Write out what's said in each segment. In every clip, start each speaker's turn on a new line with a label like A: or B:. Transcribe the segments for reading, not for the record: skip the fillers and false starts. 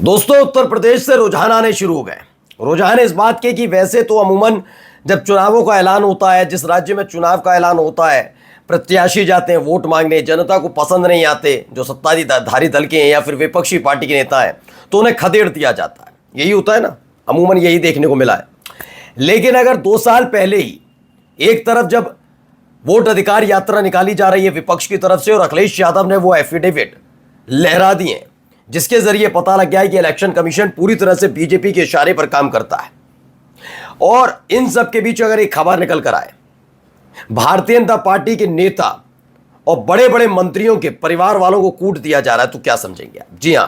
A: दोस्तों, उत्तर प्रदेश से रुझान आने शुरू हो गए। रुझान इस बात के कि वैसे तो अमूमन जब चुनावों का ऐलान होता है, जिस राज्य में चुनाव का ऐलान होता है, प्रत्याशी जाते हैं वोट मांगने, जनता को पसंद नहीं आते जो सत्ताधारी दल के हैं या फिर विपक्षी पार्टी के नेता हैं, तो उन्हें खदेड़ दिया जाता है। यही होता है ना, अमूमन यही देखने को मिला है। लेकिन अगर 2 साल पहले ही एक तरफ जब वोट अधिकार यात्रा निकाली जा रही है विपक्ष की तरफ से और अखिलेश यादव ने वो एफिडेविट लहरा दिए जिसके जरिए पता लग गया है कि इलेक्शन कमीशन पूरी तरह से बीजेपी के इशारे पर काम करता है, और इन सब के बीच अगर एक खबर निकल कर आए, भारतीय जनता पार्टी के नेता और बड़े बड़े मंत्रियों के परिवार वालों को कूट दिया जा रहा है, तो क्या समझेंगे आप? जी हां,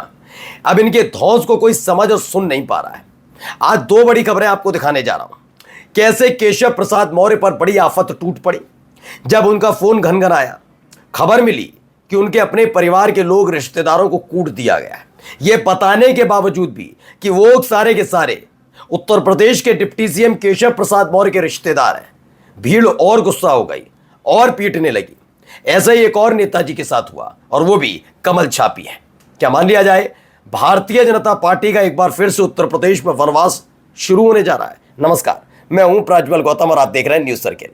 A: अब इनके धौंस को कोई समझ और सुन नहीं पा रहा है। आज 2 बड़ी खबरें आपको दिखाने जा रहा हूं। कैसे केशव प्रसाद मौर्य पर बड़ी आफत टूट पड़ी जब उनका फोन घनघनाया, खबर मिली कि उनके अपने परिवार के लोग, रिश्तेदारों को कूट दिया गया है। यह बताने के बावजूद भी कि वो सारे के सारे उत्तर प्रदेश के डिप्टी सीएम केशव प्रसाद मौर्य के रिश्तेदार हैं, भीड़ और गुस्सा हो गई और पीटने लगी। ऐसा ही एक और नेताजी के साथ हुआ, और वो भी कमल छापी है। क्या मान लिया जाए, भारतीय जनता पार्टी का एक बार फिर से उत्तर प्रदेश में वनवास शुरू होने जा रहा है। नमस्कार, मैं हूं प्रज्वल गौतम और आप देख रहे हैं न्यूज सर्किल।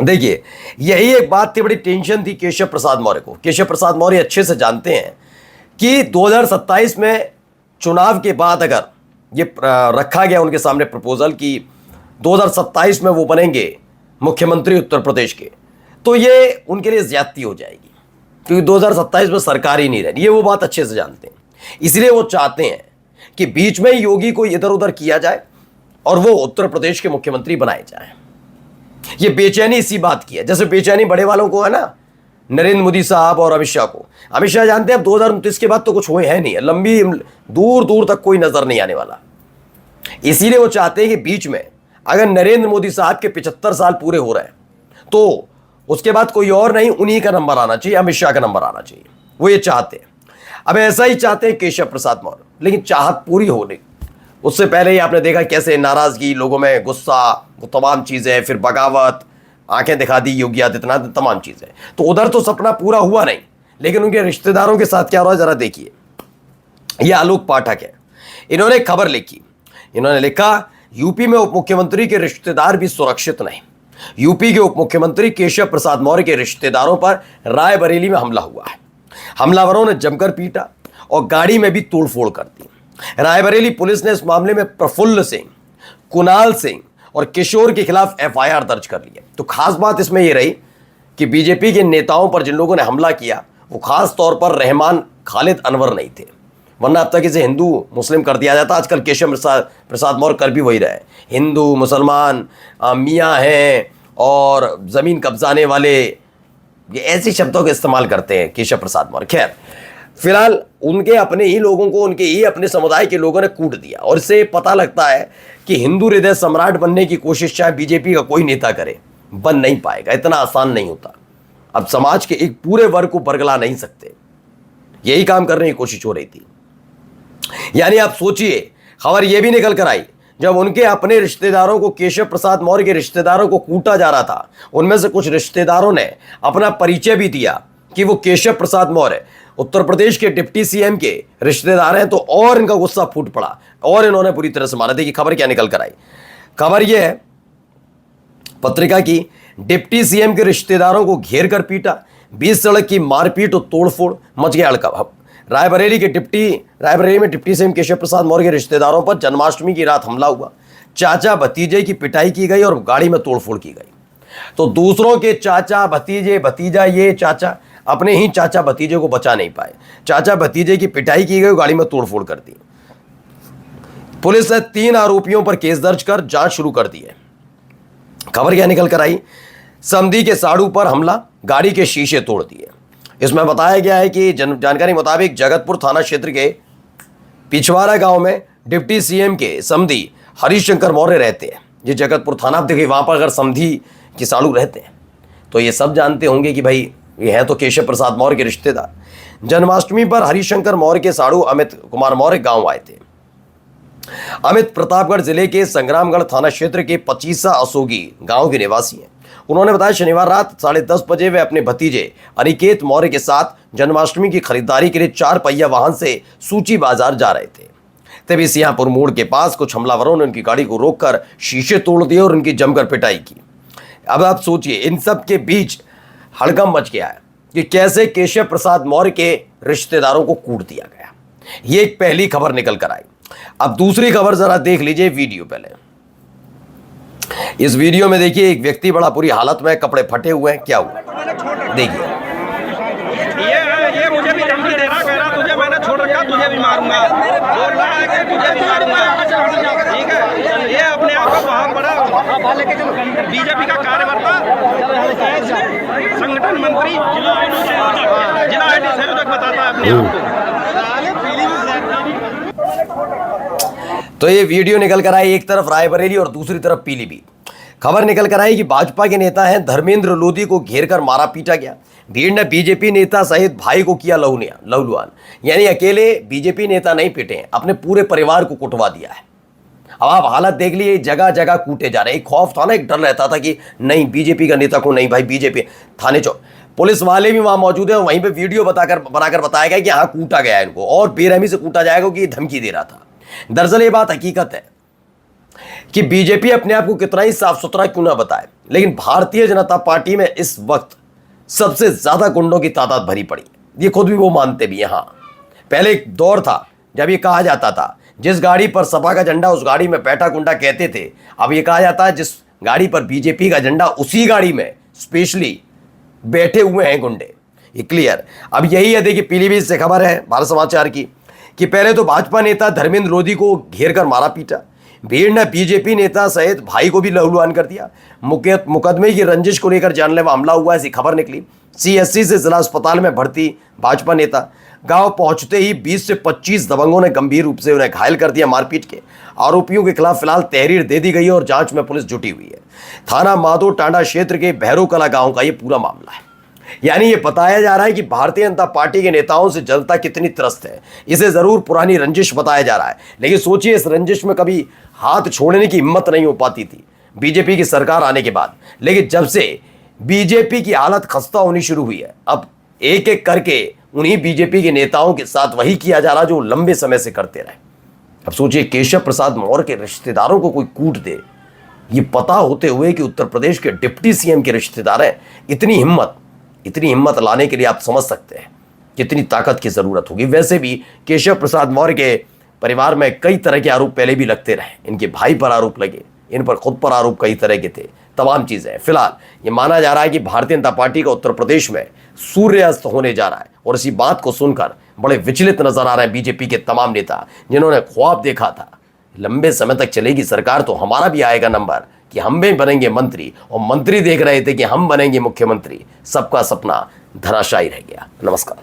A: देखिए, यही एक बात थी, बड़ी टेंशन थी केशव प्रसाद मौर्य को। केशव प्रसाद मौर्य अच्छे से जानते हैं कि 2027 में चुनाव के बाद अगर ये रखा गया उनके सामने प्रपोजल कि 2027 में वो बनेंगे मुख्यमंत्री उत्तर प्रदेश के, तो ये उनके लिए ज्यादती हो जाएगी, क्योंकि 2027 में सरकार ही नहीं रहनी। ये वो बात अच्छे से जानते हैं। इसलिए वो चाहते हैं कि बीच में योगी को इधर उधर किया जाए और वो उत्तर प्रदेश के मुख्यमंत्री बनाए जाए। ये बेचैनी इसी बात की है, जैसे बेचैनी बड़े वालों को है ना, नरेंद्र मोदी साहब और अमित शाह को। अमित शाह जानते हैं अब 2029 के बाद तो कुछ हुए है नहीं, लंबी दूर दूर तक कोई नजर नहीं आने वाला। इसीलिए वो चाहते हैं कि बीच में अगर नरेंद्र मोदी साहब के 75 साल पूरे हो रहे हैं तो उसके बाद कोई और नहीं, उन्हीं का नंबर आना चाहिए, अमित शाह का नंबर आना चाहिए। वो ये चाहते हैं। अब ऐसा ही चाहते हैं केशव प्रसाद मौर्य, लेकिन चाहत पूरी हो नहीं। उससे पहले ही आपने देखा कैसे नाराजगी, लोगों में गुस्सा, वो तमाम चीजें, फिर बगावत, आंखें दिखा दी योगी आदित्यनाथ, तमाम चीजें। तो उधर तो सपना पूरा हुआ नहीं, लेकिन उनके रिश्तेदारों के साथ क्या रहा जरा देखिए। ये आलोक पाठक है, इन्होंने खबर लिखी। इन्होंने लिखा, यूपी में उप मुख्यमंत्री के रिश्तेदार भी सुरक्षित नहीं। यूपी के उप मुख्यमंत्री केशव प्रसाद मौर्य के रिश्तेदारों पर रायबरेली में हमला हुआ है। हमलावरों ने जमकर पीटा और गाड़ी में भी तोड़फोड़ कर दी। रायबरेली पुलिस ने इस मामले में प्रफुल्ल सिंह, कुणाल सिंह और किशोर के खिलाफ एफआईआर दर्ज कर ली है। तो खास बात इसमें यह रही कि बीजेपी के नेताओं पर जिन लोगों ने हमला किया वो खास तौर पर रहमान खालिद अनवर नहीं थे, वरना अब तक इसे हिंदू मुस्लिम कर दिया जाता। आजकल केशव प्रसाद मौर्य कर भी वही रहे, हिंदू मुसलमान मियाँ हैं और ज़मीन कब्जाने वाले, ये ऐसे शब्दों का इस्तेमाल करते हैं केशव प्रसाद मौर्य। खैर, फिलहाल उनके अपने ही लोगों को, उनके ही अपने समुदाय के लोगों ने कूट दिया, और इससे पता लगता है कि हिंदू हृदय सम्राट बनने की कोशिश चाहे बीजेपी का कोई नेता करे, बन नहीं पाएगा। इतना आसान नहीं होता। अब समाज के एक पूरे वर्ग को बरगला नहीं सकते, यही काम करने की कोशिश हो रही थी। यानी आप सोचिए, खबर यह भी निकल कर आई जब उनके अपने रिश्तेदारों को, केशव प्रसाद मौर्य के रिश्तेदारों को कूटा जा रहा था, उनमें से कुछ रिश्तेदारों ने अपना परिचय भी दिया कि वो केशव प्रसाद मौर्य उत्तर प्रदेश के डिप्टी सीएम के रिश्तेदार हैं, तो और इनका गुस्सा फूट पड़ा और इन्होंने पूरी तरह से मारा। देखिए खबर क्या निकल कर आई। खबर यह है पत्रिका की, डिप्टी सीएम के रिश्तेदारों को घेर कर पीटा, 20 सड़क की मारपीट और तोड़फोड़, मच गया हड़कंप। रायबरेली में डिप्टी सीएम केशव प्रसाद मौर्य के रिश्तेदारों पर जन्माष्टमी की रात हमला हुआ। चाचा भतीजे की पिटाई की गई और गाड़ी में तोड़फोड़ की गई। तो दूसरों के चाचा भतीजे, भतीजा, ये चाचा अपने ही चाचा भतीजे को बचा नहीं पाए, चाचा भतीजे की पिटाई की गई, गाड़ी में तोड़फोड़ कर दी। पुलिस ने 3 आरोपियों पर केस दर्ज कर जांच शुरू कर दी है। खबर क्या निकल कर आई, समधी के साड़ू पर हमला, गाड़ी के शीशे तोड़ दिए। इसमें बताया गया है कि जानकारी मुताबिक जगतपुर थाना क्षेत्र के पिछवाड़ा गांव में डिप्टी सीएम के समधी हरिशंकर मौर्य रहते हैं। ये जगतपुर थाना, आप देखिए वहां पर अगर समधी के साड़ू रहते हैं तो ये सब जानते होंगे कि भाई ये है तो केशव प्रसाद मौर्य के रिश्तेदार। जन्माष्टमी पर हरिशंकर मौर्य के साड़ू अमित कुमार मौर्य गांव आए थे। अमित प्रतापगढ़ जिले के संग्रामगढ़ थाना क्षेत्र के 25 असोगी गांव के निवासी हैं। उन्होंने बताया शनिवार रात 10:30 बजे वे अपने भतीजे अनिकेत मौर्य के साथ जन्माष्टमी की खरीदारी के लिए 4 पहिया वाहन से सूची बाजार जा रहे थे। तभी सिंहपुर मोड़ के पास कुछ हमलावरों ने उनकी गाड़ी को रोककर शीशे तोड़ दिए और उनकी जमकर पिटाई की। अब आप सोचिए, इन सब के बीच हड़कंप मच गया है कि कैसे केशव प्रसाद मौर्य के रिश्तेदारों को कूट दिया गया। ये एक पहली खबर निकल कर आई। अब दूसरी खबर जरा देख लीजिए वीडियो। पहले इस वीडियो में देखिए, एक व्यक्ति बड़ा बुरी हालत में, कपड़े फटे हुए हैं। क्या हुआ देखिए।
B: ये मुझे भी धमकी दे रहा, कह रहा तुझे मैंने छोड़ रखा, तुझे भी मारूंगा, बोल रहा है कि तुझे भी मारूंगा। ठीक है, ये अपने आप को बहुत बड़ा बीजेपी का कार्यकर्ता, संगठन मंत्री, जिला आईटी संयोजक बताता है अपने आप को।
A: तो ये वीडियो निकल कर आई, एक तरफ रायबरेली और दूसरी तरफ पीलीभीत। खबर निकल कर आई कि भाजपा के नेता हैं धर्मेंद्र लोधी को घेर कर मारा पीटा गया। भीड़ ने बीजेपी नेता सहित भाई को किया लहूलुहान। यानी अकेले बीजेपी नेता नहीं पिटे, अपने पूरे परिवार को कुटवा दिया है। अब आप हालत देख लिए, जगह जगह कूटे जा रहे। एक खौफ था ना, एक डर रहता था कि नहीं बीजेपी का नेता को नहीं, भाई बीजेपी थाने चौक पुलिस वाले भी वहां मौजूद है, वहीं पे वीडियो बनाकर बताया गया कि हाँ कूटा गया इनको और बेरहमी से कूटा जाएगा कि ये धमकी दे रहा था। दरअसल ये बात हकीकत है कि बीजेपी अपने आप को कितना ही साफ सुथरा क्यों ना बताए, लेकिन भारतीय जनता पार्टी में इस वक्त सबसे ज्यादा गुंडों की तादाद भरी पड़ी। ये खुद भी वो मानते भी हैं। हाँ, पहले एक दौर था जब ये कहा जाता था जिस गाड़ी पर सपा का झंडा उस गाड़ी में बैठा गुंडा कहते थे। अब ये कहा जाता है जिस गाड़ी पर बीजेपी का झंडा उसी गाड़ी में स्पेशली बैठे हुए हैं गुंडे। ये क्लियर। अब यही है, देखिए पीलीभीत से खबर है भारत समाचार की कि पहले तो भाजपा नेता धर्मेंद्र लोधी को घेर कर मारा पीटा। भीड़ ने बीजेपी नेता सहित भाई को भी लहूलुहान कर दिया। मुकदमे की रंजिश को लेकर जानलेवा हमला हुआ, ऐसी खबर निकली। सीएससी से जिला अस्पताल में भर्ती भाजपा नेता गांव पहुंचते ही 20 से 25 दबंगों ने गंभीर रूप से उन्हें घायल कर दिया मारपीट के। आरोपियों के खिलाफ फिलहाल तहरीर दे दी गई है और जांच में पुलिस जुटी हुई है। थाना माधो टांडा क्षेत्र के भैरव कला गांव का ये पूरा मामला है। यानी ये बताया जा रहा है कि भारतीय जनता पार्टी के नेताओं से जनता कितनी त्रस्त है। इसे जरूर पुरानी रंजिश बताया जा रहा है, लेकिन सोचिए इस रंजिश में कभी हाथ छोड़ने की हिम्मत नहीं हो पाती थी बीजेपी की सरकार आने के बाद। लेकिन जब से बीजेपी की हालत खस्ता होनी शुरू हुई है, अब एक एक करके उन्हीं बीजेपी के नेताओं के साथ वही किया जा रहा जो लंबे समय से करते रहे। अब सोचिए केशव प्रसाद मौर्य के रिश्तेदारों को कोई कूट दे, ये पता होते हुए कि उत्तर प्रदेश के डिप्टी सीएम के रिश्तेदार हैं। इतनी हिम्मत लाने के लिए आप समझ सकते हैं कितनी ताकत की जरूरत होगी। वैसे भी केशव प्रसाद मौर्य के परिवार में कई तरह के आरोप पहले भी लगते रहे। इनके भाई पर आरोप लगे, इन पर खुद पर आरोप कई तरह के थे, तमाम चीजें। फिलहाल ये माना जा रहा है कि भारतीय जनता पार्टी का उत्तर प्रदेश में सूर्यास्त होने जा रहा है और इसी बात को सुनकर बड़े विचलित नजर आ रहे हैं बीजेपी के तमाम नेता, जिन्होंने ख्वाब देखा था लंबे समय तक चलेगी सरकार तो हमारा भी आएगा नंबर कि हम भी बनेंगे मंत्री, और मंत्री देख रहे थे कि हम बनेंगे मुख्यमंत्री। सबका सपना धराशायी रह गया। नमस्कार।